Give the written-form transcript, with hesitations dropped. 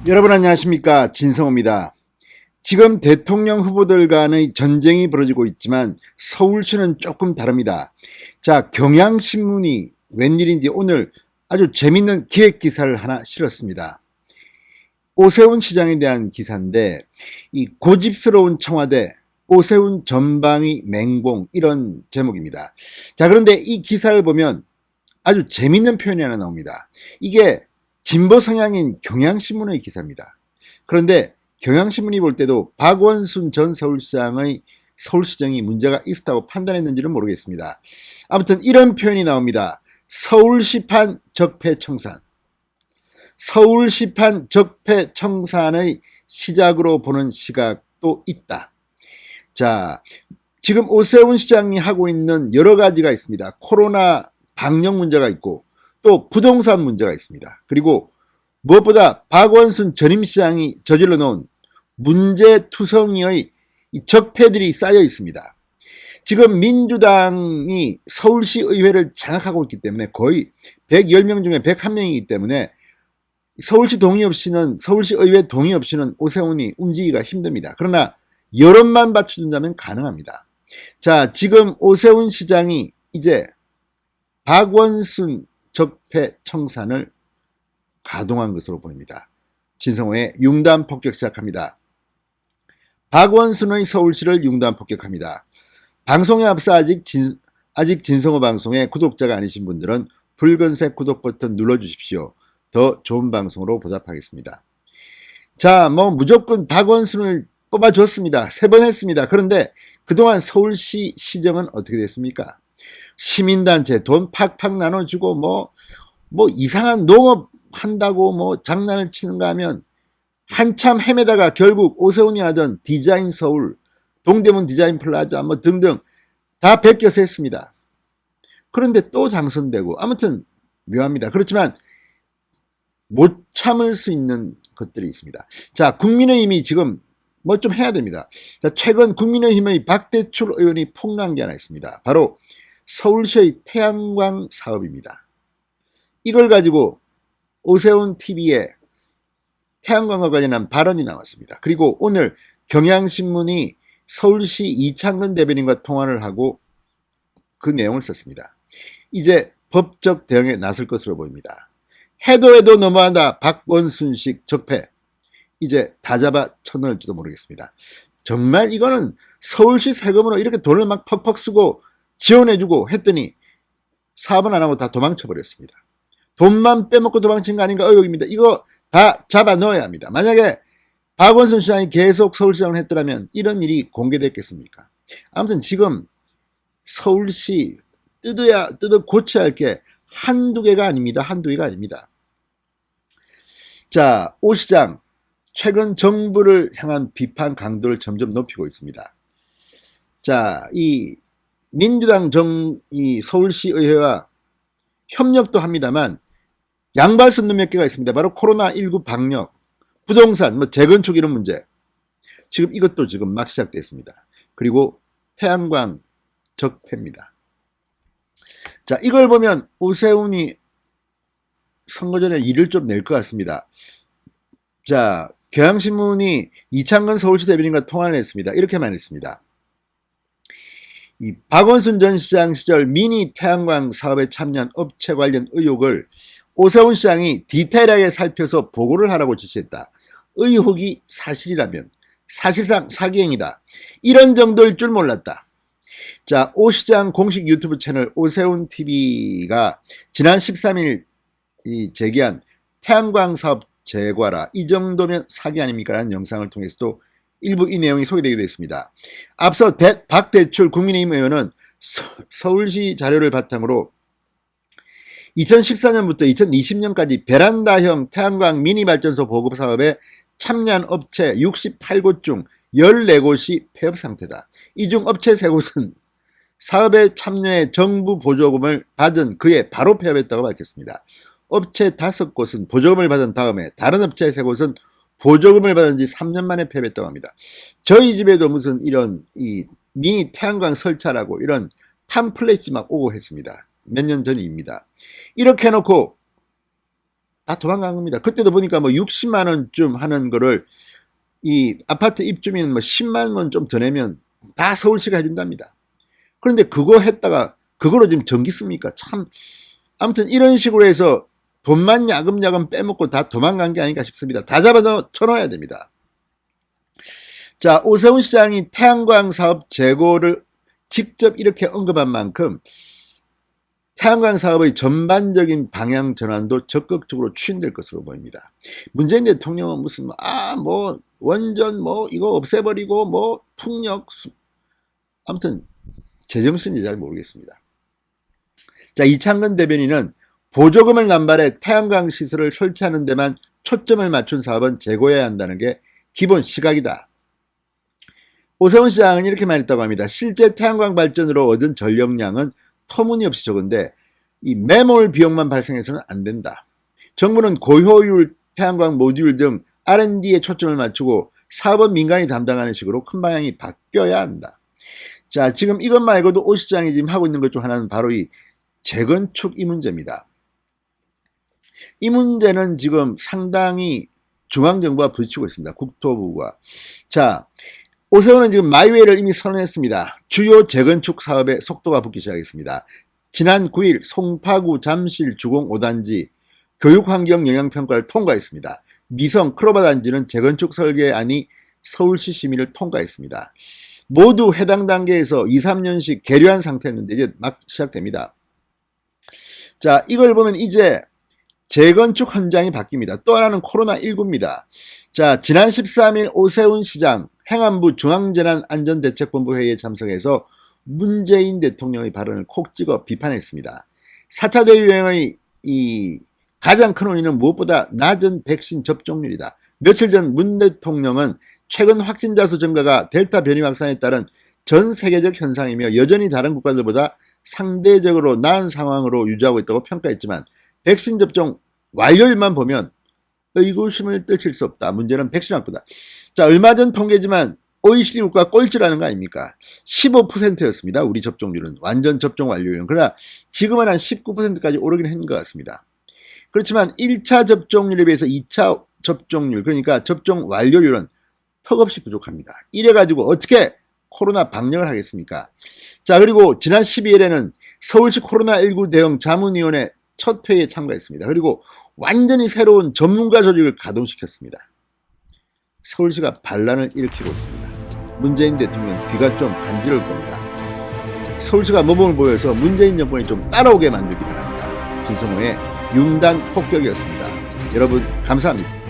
여러분 안녕하십니까, 진성호입니다. 지금 대통령 후보들 간의 전쟁이 벌어지고 있지만 서울시는 조금 다릅니다. 자, 경향신문이 웬일인지 오늘 아주 재밌는 기획 기사를 하나 실었습니다. 오세훈 시장에 대한 기사인데, 이 고집스러운 청와대, 오세훈 전방위 맹공, 이런 제목입니다. 자, 그런데 이 기사를 보면 아주 재밌는 표현이 하나 나옵니다. 이게 진보 성향인 경향신문의 기사입니다. 그런데 경향신문이 볼 때도 박원순 전 서울시장의 서울시정이 문제가 있었다고 판단했는지는 모르겠습니다. 아무튼 이런 표현이 나옵니다. 서울시판 적폐청산. 서울시판 적폐청산의 시작으로 보는 시각도 있다. 자, 지금 오세훈 시장이 하고 있는 여러 가지가 있습니다. 코로나 방역 문제가 있고 또 부동산 문제가 있습니다. 그리고 무엇보다 박원순 전임시장이 저질러 놓은 문제투성이의 적폐들이 쌓여 있습니다. 지금 민주당이 서울시 의회를 장악하고 있기 때문에 거의 110명 중에 101명이기 때문에 서울시 의회 동의 없이는 오세훈이 움직이기가 힘듭니다. 그러나 여론만 받쳐준다면 가능합니다. 자, 지금 오세훈 시장이 이제 박원순 적폐 청산을 가동한 것으로 보입니다. 진성호의 융단 폭격 시작합니다. 박원순의 서울시를 융단 폭격합니다. 방송에 앞서 아직 진성호 방송의 구독자가 아니신 분들은 붉은색 구독 버튼 눌러주십시오. 더 좋은 방송으로 보답하겠습니다. 자, 무조건 박원순을 뽑아줬습니다. 3번 했습니다. 그런데 그동안 서울시 시정은 어떻게 됐습니까? 시민단체 돈 팍팍 나눠주고 이상한 농업 한다고 장난을 치는가 하면 한참 헤매다가 결국 오세훈이 하던 디자인 서울, 동대문 디자인 플라자 등등 다 베껴서 했습니다. 그런데 또 당선되고 아무튼 묘합니다. 그렇지만 못 참을 수 있는 것들이 있습니다. 자, 국민의힘이 지금 좀 해야 됩니다. 자, 최근 국민의힘의 박대출 의원이 폭로한 게 하나 있습니다. 바로 서울시의 태양광 사업입니다. 이걸 가지고 오세훈 TV에 태양광과 관련한 발언이 나왔습니다. 그리고 오늘 경향신문이 서울시 이창근 대변인과 통화를 하고 그 내용을 썼습니다. 이제 법적 대응에 나설 것으로 보입니다. 해도 너무한다. 박원순식 적폐. 이제 다 잡아 쳐넣을지도 모르겠습니다. 정말 이거는 서울시 세금으로 이렇게 돈을 막 퍽퍽 쓰고 지원해주고 했더니 사업은 안 하고 다 도망쳐버렸습니다. 돈만 빼먹고 도망친 거 아닌가 의혹입니다. 이거 다 잡아 넣어야 합니다. 만약에 박원순 시장이 계속 서울시장을 했더라면 이런 일이 공개됐겠습니까? 아무튼 지금 서울시 뜯어 고쳐야 할 게 한두 개가 아닙니다. 한두 개가 아닙니다. 자, 오 시장 최근 정부를 향한 비판 강도를 점점 높이고 있습니다. 자, 이 민주당 이 서울시 의회와 협력도 합니다만 양발 선는 몇 개가 있습니다. 바로 코로나19 방역, 부동산, 재건축 이런 문제. 지금 이것도 지금 막 시작됐습니다. 그리고 태양광 적폐입니다. 자, 이걸 보면 오세훈이 선거 전에 일을 좀 낼 것 같습니다. 자, 경향신문이 이창근 서울시 대변인과 통화를 했습니다. 이렇게 말했습니다. 이 박원순 전 시장 시절 미니 태양광 사업에 참여한 업체 관련 의혹을 오세훈 시장이 디테일하게 살펴서 보고를 하라고 지시했다. 의혹이 사실이라면 사실상 사기행위다. 이런 정도일 줄 몰랐다. 자, 오 시장 공식 유튜브 채널 오세훈 TV가 지난 13일 제기한 태양광 사업 제과라 이 정도면 사기 아닙니까? 라는 영상을 통해서도 일부 이 내용이 소개되기도 했습니다. 앞서 박대출 국민의힘 의원은 서울시 자료를 바탕으로 2014년부터 2020년까지 베란다형 태양광 미니발전소 보급 사업에 참여한 업체 68곳 중 14곳이 폐업 상태다. 이 중 업체 3곳은 사업에 참여해 정부 보조금을 받은 그해 바로 폐업했다고 밝혔습니다. 업체 5곳은 보조금을 받은 다음에 다른 업체 3곳은 보조금을 받은 지 3년 만에 폐업했다고 합니다. 저희 집에도 무슨 이런 미니 태양광 설치하라고 이런 팜플렛이 막 오고 했습니다. 몇 년 전입니다. 이렇게 해놓고 다 도망간 겁니다. 그때도 보니까 뭐 60만 원쯤 하는 거를 이 아파트 입주민 뭐 10만 원 좀 더 내면 다 서울시가 해준답니다. 그런데 그거 했다가 그거로 지금 전기 씁니까? 참 아무튼 이런 식으로 해서 돈만 야금야금 빼먹고 다 도망간 게 아닌가 싶습니다. 다 잡아 쳐넣어야 됩니다. 자, 오세훈 시장이 태양광 사업 재고를 직접 이렇게 언급한 만큼 태양광 사업의 전반적인 방향 전환도 적극적으로 추진될 것으로 보입니다. 문재인 대통령은 무슨 뭐 원전 뭐 이거 없애버리고 뭐 풍력 아무튼 제정신인지 잘 모르겠습니다. 자, 이창근 대변인은 보조금을 남발해 태양광 시설을 설치하는 데만 초점을 맞춘 사업은 재고해야 한다는 게 기본 시각이다. 오세훈 시장은 이렇게 말했다고 합니다. 실제 태양광 발전으로 얻은 전력량은 터무니없이 적은데 이 매몰 비용만 발생해서는 안 된다. 정부는 고효율 태양광 모듈 등 R&D에 초점을 맞추고 사업은 민간이 담당하는 식으로 큰 방향이 바뀌어야 한다. 자, 지금 이것 말고도 오 시장이 지금 하고 있는 것 중 하나는 바로 이 재건축 이 문제입니다. 이 문제는 지금 상당히 중앙정부가 부딪히고 있습니다. 국토부가. 자, 오세훈은 지금 마이웨이를 이미 선언했습니다. 주요 재건축 사업에 속도가 붙기 시작했습니다. 지난 9일 송파구 잠실 주공 5단지 교육환경 영향평가를 통과했습니다. 미성 클로버 단지는 재건축 설계안이 서울시 심의를 통과했습니다. 모두 해당 단계에서 2, 3년씩 계류한 상태였는데 이제 막 시작됩니다. 자, 이걸 보면 이제 재건축 현장이 바뀝니다. 또 하나는 코로나19입니다. 자, 지난 13일 오세훈 시장 행안부 중앙재난안전대책본부 회의에 참석해서 문재인 대통령의 발언을 콕 찍어 비판했습니다. 4차 대유행의 이 가장 큰 원인은 무엇보다 낮은 백신 접종률이다. 며칠 전 문 대통령은 최근 확진자 수 증가가 델타 변이 확산에 따른 전 세계적 현상이며 여전히 다른 국가들보다 상대적으로 나은 상황으로 유지하고 있다고 평가했지만 백신 접종 완료율만 보면 의구심을 떨칠 수 없다. 문제는 백신 확보다. 자, 얼마 전 통계지만 OECD 국가 꼴찌라는 거 아닙니까? 15%였습니다. 우리 접종률은. 완전 접종 완료율은. 그러나 지금은 한 19%까지 오르긴 한 것 같습니다. 그렇지만 1차 접종률에 비해서 2차 접종률, 그러니까 접종 완료율은 턱없이 부족합니다. 이래가지고 어떻게 코로나 방역을 하겠습니까? 자, 그리고 지난 12일에는 서울시 코로나19 대응 자문위원회 첫 회의에 참가했습니다. 그리고 완전히 새로운 전문가 조직을 가동시켰습니다. 서울시가 반란을 일으키고 있습니다. 문재인 대통령 귀가 좀 간지러울 겁니다. 서울시가 모범을 보여서 문재인 정권이 좀 따라오게 만들기 바랍니다. 진성호의 융단 폭격이었습니다. 여러분 감사합니다.